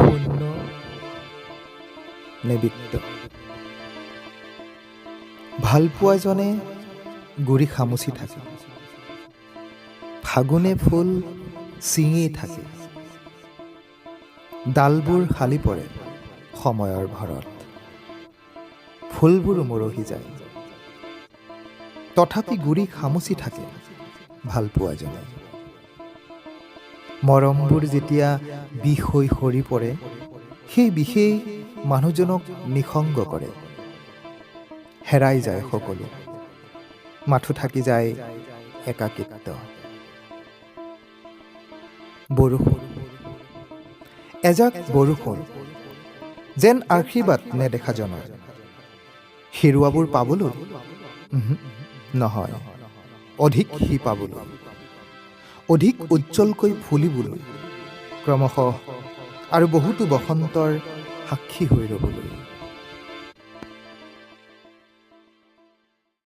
শূন্য নে বৃত্ত। ভালপোৱাজনে গুৰি খামুচি থাকে, ফাগুনে ফুল ছিঙি থাকে, ডালবোৰ শালি পৰে সময়ৰ ভৰত, ফুলবোৰ মৰহি যায়, তথাপি গুৰি খামুচি থাকে ভালপোৱাজনে। মৰমবোৰ যেতিয়া বিষ হৈ সৰি পৰে, সেই বিষেই মানুহজনক নিসংগ কৰে। হেৰাই যায় সকলো, মাথো থাকি যায় একাকিত্ব। বৰষুণ, এজাক বৰষুণ যেন আশীৰ্বাদ নেদেখাজনৰ। হেৰুৱাবোৰ পাবলৈ? নহয়, অধিক সি পাবলৈ, অধিক উজ্জ্বলকৈ ফুলিবলৈ, ক্ৰমশঃ আৰু বহুতো বসন্তৰ সাক্ষী হৈ ৰ'বলৈ।